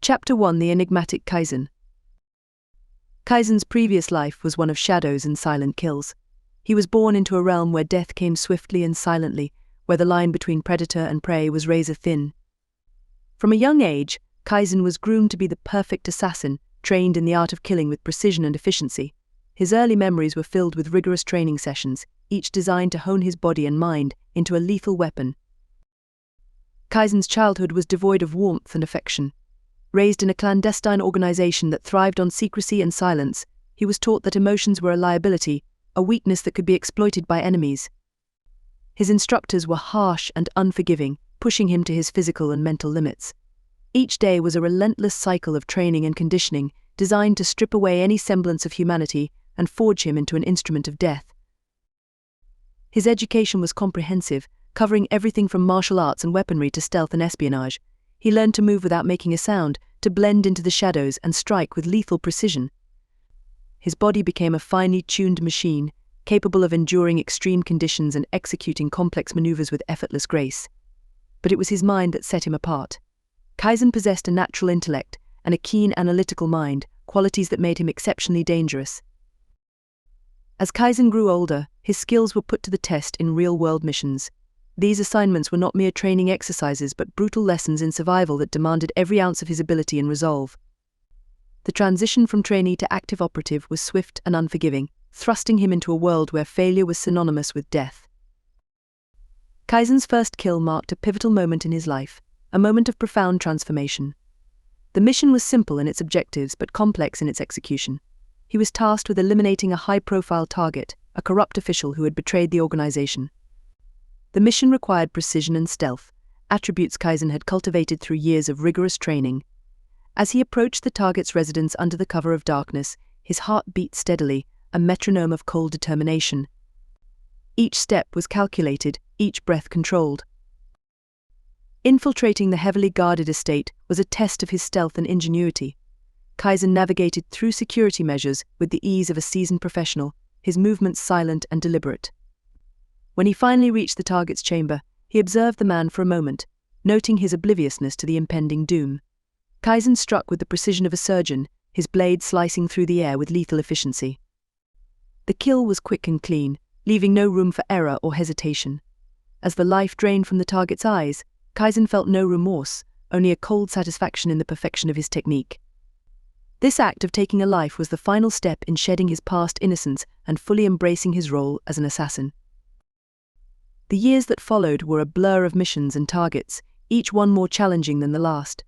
Chapter 1: The Enigmatic Kaizen. Kaizen's previous life was one of shadows and silent kills. He was born into a realm where death came swiftly and silently, where the line between predator and prey was razor-thin. From a young age, Kaizen was groomed to be the perfect assassin, trained in the art of killing with precision and efficiency. His early memories were filled with rigorous training sessions, each designed to hone his body and mind into a lethal weapon. Kaizen's childhood was devoid of warmth and affection. Raised in a clandestine organization that thrived on secrecy and silence, he was taught that emotions were a liability, a weakness that could be exploited by enemies. His instructors were harsh and unforgiving, pushing him to his physical and mental limits. Each day was a relentless cycle of training and conditioning, designed to strip away any semblance of humanity and forge him into an instrument of death. His education was comprehensive, covering everything from martial arts and weaponry to stealth and espionage. He learned to move without making a sound, to blend into the shadows and strike with lethal precision. His body became a finely tuned machine, capable of enduring extreme conditions and executing complex maneuvers with effortless grace. But it was his mind that set him apart. Kaizen possessed a natural intellect and a keen analytical mind, qualities that made him exceptionally dangerous. As Kaizen grew older, his skills were put to the test in real-world missions. These assignments were not mere training exercises but brutal lessons in survival that demanded every ounce of his ability and resolve. The transition from trainee to active operative was swift and unforgiving, thrusting him into a world where failure was synonymous with death. Kaizen's first kill marked a pivotal moment in his life, a moment of profound transformation. The mission was simple in its objectives but complex in its execution. He was tasked with eliminating a high-profile target, a corrupt official who had betrayed the organization. The mission required precision and stealth, attributes Kaizen had cultivated through years of rigorous training. As he approached the target's residence under the cover of darkness, his heart beat steadily, a metronome of cold determination. Each step was calculated, each breath controlled. Infiltrating the heavily guarded estate was a test of his stealth and ingenuity. Kaizen navigated through security measures with the ease of a seasoned professional, his movements silent and deliberate. When he finally reached the target's chamber, he observed the man for a moment, noting his obliviousness to the impending doom. Kaizen struck with the precision of a surgeon, his blade slicing through the air with lethal efficiency. The kill was quick and clean, leaving no room for error or hesitation. As the life drained from the target's eyes, Kaizen felt no remorse, only a cold satisfaction in the perfection of his technique. This act of taking a life was the final step in shedding his past innocence and fully embracing his role as an assassin. The years that followed were a blur of missions and targets, each one more challenging than the last.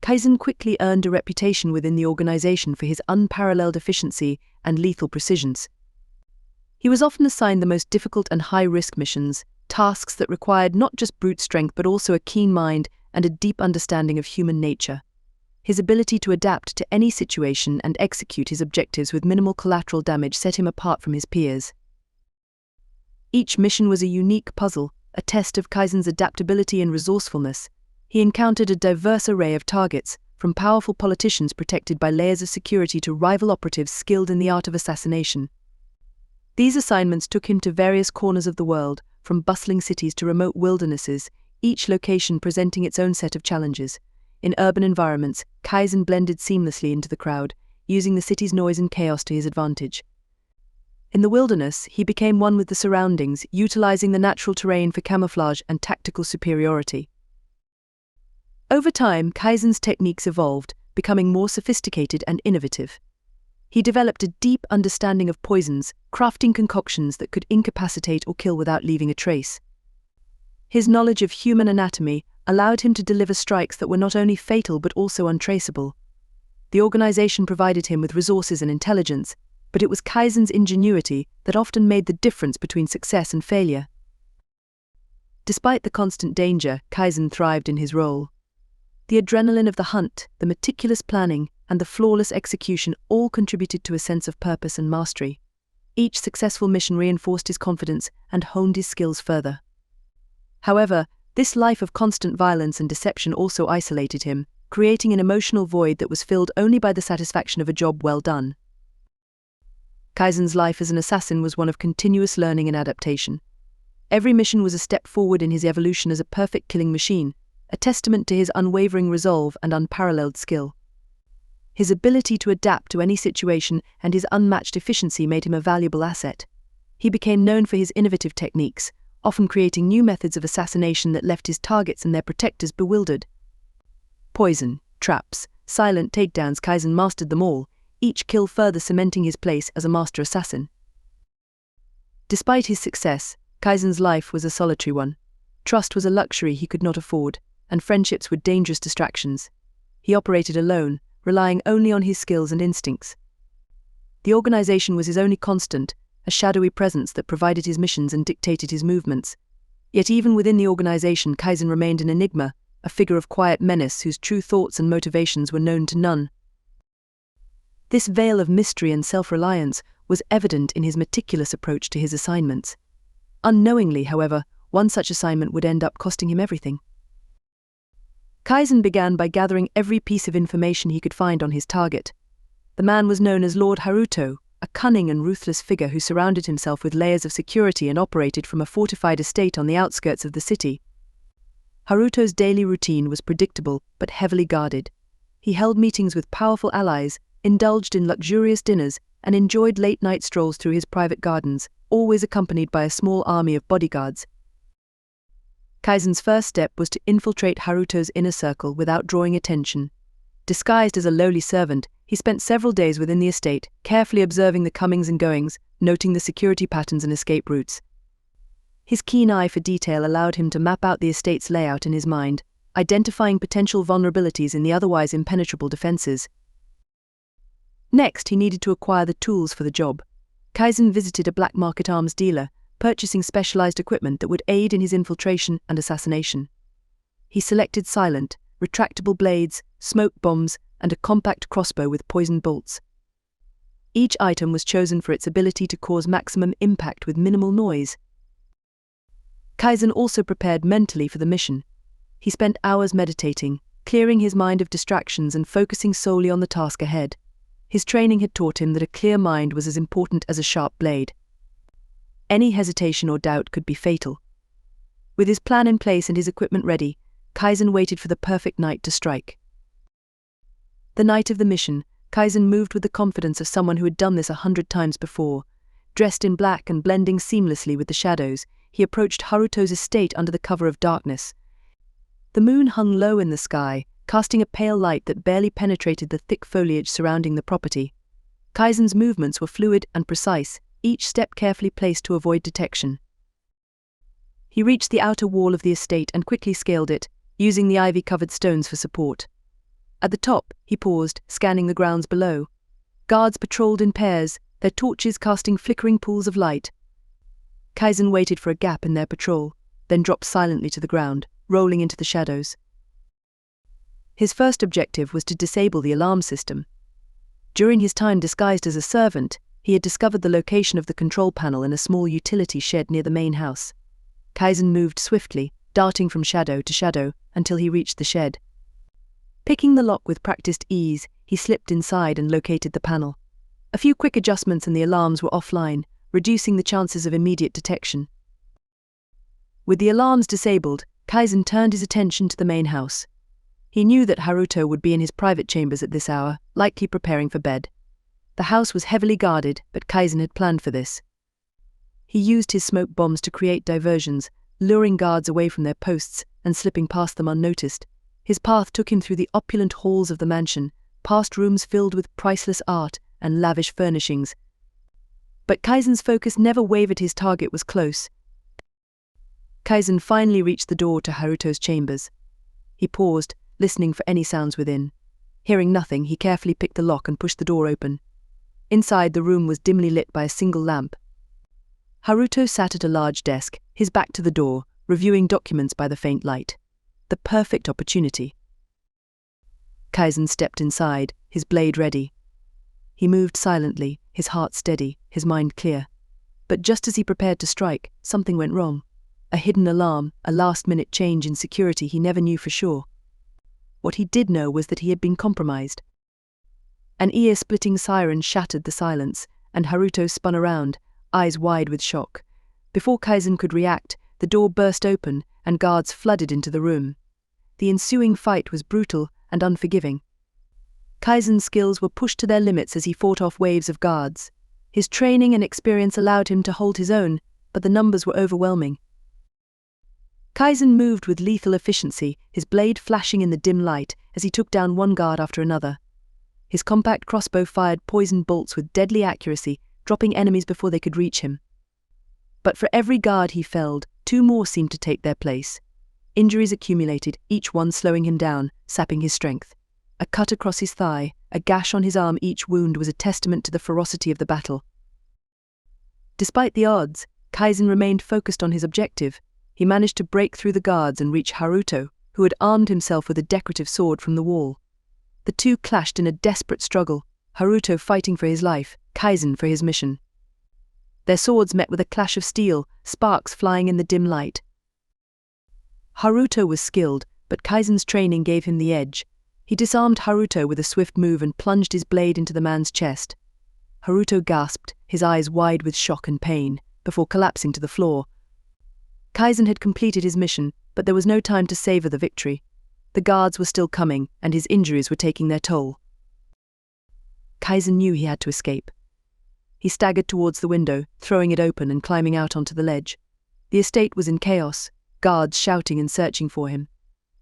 Kaizen quickly earned a reputation within the organization for his unparalleled efficiency and lethal precisions. He was often assigned the most difficult and high-risk missions, tasks that required not just brute strength but also a keen mind and a deep understanding of human nature. His ability to adapt to any situation and execute his objectives with minimal collateral damage set him apart from his peers. Each mission was a unique puzzle, a test of Kaizen's adaptability and resourcefulness. He encountered a diverse array of targets, from powerful politicians protected by layers of security to rival operatives skilled in the art of assassination. These assignments took him to various corners of the world, from bustling cities to remote wildernesses, each location presenting its own set of challenges. In urban environments, Kaizen blended seamlessly into the crowd, using the city's noise and chaos to his advantage. In the wilderness, he became one with the surroundings, utilizing the natural terrain for camouflage and tactical superiority. Over time, Kaizen's techniques evolved, becoming more sophisticated and innovative. He developed a deep understanding of poisons, crafting concoctions that could incapacitate or kill without leaving a trace. His knowledge of human anatomy allowed him to deliver strikes that were not only fatal but also untraceable. The organization provided him with resources and intelligence, but it was Kaizen's ingenuity that often made the difference between success and failure. Despite the constant danger, Kaizen thrived in his role. The adrenaline of the hunt, the meticulous planning, and the flawless execution all contributed to a sense of purpose and mastery. Each successful mission reinforced his confidence and honed his skills further. However, this life of constant violence and deception also isolated him, creating an emotional void that was filled only by the satisfaction of a job well done. Kaizen's life as an assassin was one of continuous learning and adaptation. Every mission was a step forward in his evolution as a perfect killing machine, a testament to his unwavering resolve and unparalleled skill. His ability to adapt to any situation and his unmatched efficiency made him a valuable asset. He became known for his innovative techniques, often creating new methods of assassination that left his targets and their protectors bewildered. Poison, traps, silent takedowns, Kaizen mastered them all, each kill further cementing his place as a master assassin. Despite his success, Kaizen's life was a solitary one. Trust was a luxury he could not afford, and friendships were dangerous distractions. He operated alone, relying only on his skills and instincts. The organization was his only constant, a shadowy presence that provided his missions and dictated his movements. Yet even within the organization, Kaizen remained an enigma, a figure of quiet menace whose true thoughts and motivations were known to none. This veil of mystery and self-reliance was evident in his meticulous approach to his assignments. Unknowingly, however, one such assignment would end up costing him everything. Kaizen began by gathering every piece of information he could find on his target. The man was known as Lord Naruto, a cunning and ruthless figure who surrounded himself with layers of security and operated from a fortified estate on the outskirts of the city. Naruto's daily routine was predictable but heavily guarded. He held meetings with powerful allies, indulged in luxurious dinners, and enjoyed late-night strolls through his private gardens, always accompanied by a small army of bodyguards. Kaizen's first step was to infiltrate Naruto's inner circle without drawing attention. Disguised as a lowly servant, he spent several days within the estate, carefully observing the comings and goings, noting the security patterns and escape routes. His keen eye for detail allowed him to map out the estate's layout in his mind, identifying potential vulnerabilities in the otherwise impenetrable defenses. Next, he needed to acquire the tools for the job. Kaizen visited a black market arms dealer, purchasing specialized equipment that would aid in his infiltration and assassination. He selected silent, retractable blades, smoke bombs, and a compact crossbow with poisoned bolts. Each item was chosen for its ability to cause maximum impact with minimal noise. Kaizen also prepared mentally for the mission. He spent hours meditating, clearing his mind of distractions and focusing solely on the task ahead. His training had taught him that a clear mind was as important as a sharp blade. Any hesitation or doubt could be fatal. With his plan in place and his equipment ready, Kaizen waited for the perfect night to strike. The night of the mission, Kaizen moved with the confidence of someone who had done this 100 times before. Dressed in black and blending seamlessly with the shadows, he approached Naruto's estate under the cover of darkness. The moon hung low in the sky, casting a pale light that barely penetrated the thick foliage surrounding the property. Kaizen's movements were fluid and precise, each step carefully placed to avoid detection. He reached the outer wall of the estate and quickly scaled it, using the ivy-covered stones for support. At the top, he paused, scanning the grounds below. Guards patrolled in pairs, their torches casting flickering pools of light. Kaizen waited for a gap in their patrol, then dropped silently to the ground, rolling into the shadows. His first objective was to disable the alarm system. During his time disguised as a servant, he had discovered the location of the control panel in a small utility shed near the main house. Kaizen moved swiftly, darting from shadow to shadow, until he reached the shed. Picking the lock with practiced ease, he slipped inside and located the panel. A few quick adjustments and the alarms were offline, reducing the chances of immediate detection. With the alarms disabled, Kaizen turned his attention to the main house. He knew that Naruto would be in his private chambers at this hour, likely preparing for bed. The house was heavily guarded, but Kaizen had planned for this. He used his smoke bombs to create diversions, luring guards away from their posts and slipping past them unnoticed. His path took him through the opulent halls of the mansion, past rooms filled with priceless art and lavish furnishings. But Kaizen's focus never wavered. His target was close. Kaizen finally reached the door to Naruto's chambers. He paused, listening for any sounds within. Hearing nothing, he carefully picked the lock and pushed the door open. Inside, the room was dimly lit by a single lamp. Naruto sat at a large desk, his back to the door, reviewing documents by the faint light. The perfect opportunity. Kaizen stepped inside, his blade ready. He moved silently, his heart steady, his mind clear. But just as he prepared to strike, something went wrong. A hidden alarm, a last-minute change in security he never knew for sure. What he did know was that he had been compromised. An ear-splitting siren shattered the silence, and Naruto spun around, eyes wide with shock. Before Kaizen could react, the door burst open, and guards flooded into the room. the ensuing fight was brutal and unforgiving. Kaizen's skills were pushed to their limits as he fought off waves of guards. His training and experience allowed him to hold his own, but the numbers were overwhelming. Kaizen moved with lethal efficiency, his blade flashing in the dim light as he took down one guard after another. His compact crossbow fired poisoned bolts with deadly accuracy, dropping enemies before they could reach him. But for every guard he felled, 2 more seemed to take their place. Injuries accumulated, each one slowing him down, sapping his strength. A cut across his thigh, a gash on his arm, each wound was a testament to the ferocity of the battle. Despite the odds, Kaizen remained focused on his objective. He managed to break through the guards and reach Naruto, who had armed himself with a decorative sword from the wall. The two clashed in a desperate struggle, Naruto fighting for his life, Kaizen for his mission. Their swords met with a clash of steel, sparks flying in the dim light. Naruto was skilled, but Kaizen's training gave him the edge. He disarmed Naruto with a swift move and plunged his blade into the man's chest. Naruto gasped, his eyes wide with shock and pain, before collapsing to the floor. Kaizen had completed his mission, but there was no time to savor the victory. The guards were still coming, and his injuries were taking their toll. Kaizen knew he had to escape. He staggered towards the window, throwing it open and climbing out onto the ledge. The estate was in chaos, guards shouting and searching for him.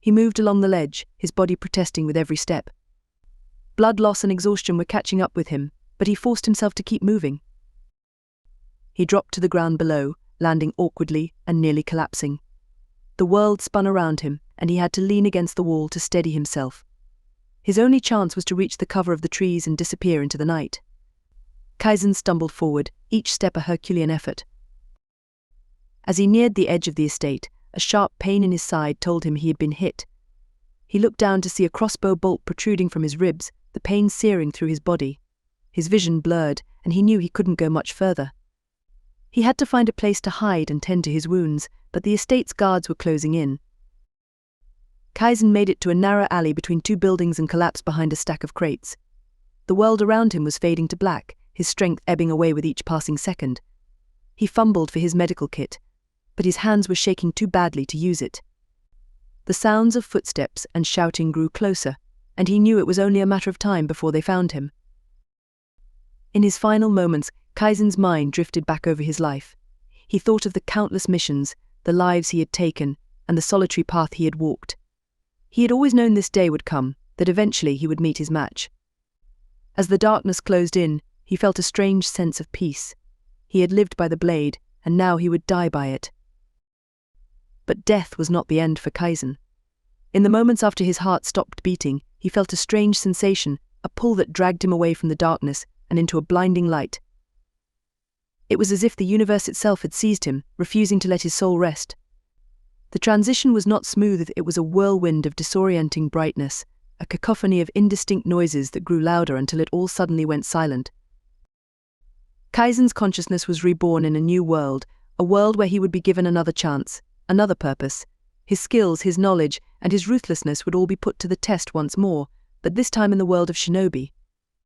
He moved along the ledge, his body protesting with every step. Blood loss and exhaustion were catching up with him, but he forced himself to keep moving. He dropped to the ground below, landing awkwardly and nearly collapsing. The world spun around him, and he had to lean against the wall to steady himself. His only chance was to reach the cover of the trees and disappear into the night. Kaizen stumbled forward, each step a Herculean effort. As he neared the edge of the estate, a sharp pain in his side told him he had been hit. He looked down to see a crossbow bolt protruding from his ribs, the pain searing through his body. His vision blurred, and he knew he couldn't go much further. He had to find a place to hide and tend to his wounds, but the estate's guards were closing in. Kaizen made it to a narrow alley between 2 buildings and collapsed behind a stack of crates. The world around him was fading to black, his strength ebbing away with each passing second. He fumbled for his medical kit, but his hands were shaking too badly to use it. The sounds of footsteps and shouting grew closer, and he knew it was only a matter of time before they found him. In his final moments, Kaizen's mind drifted back over his life. He thought of the countless missions, the lives he had taken, and the solitary path he had walked. He had always known this day would come, that eventually he would meet his match. As the darkness closed in, he felt a strange sense of peace. He had lived by the blade, and now he would die by it. But death was not the end for Kaizen. In the moments after his heart stopped beating, he felt a strange sensation, a pull that dragged him away from the darkness and into a blinding light. It was as if the universe itself had seized him, refusing to let his soul rest. The transition was not smooth, it was a whirlwind of disorienting brightness, a cacophony of indistinct noises that grew louder until it all suddenly went silent. Kaizen's consciousness was reborn in a new world, a world where he would be given another chance, another purpose. His skills, his knowledge, and his ruthlessness would all be put to the test once more, but this time in the world of Shinobi.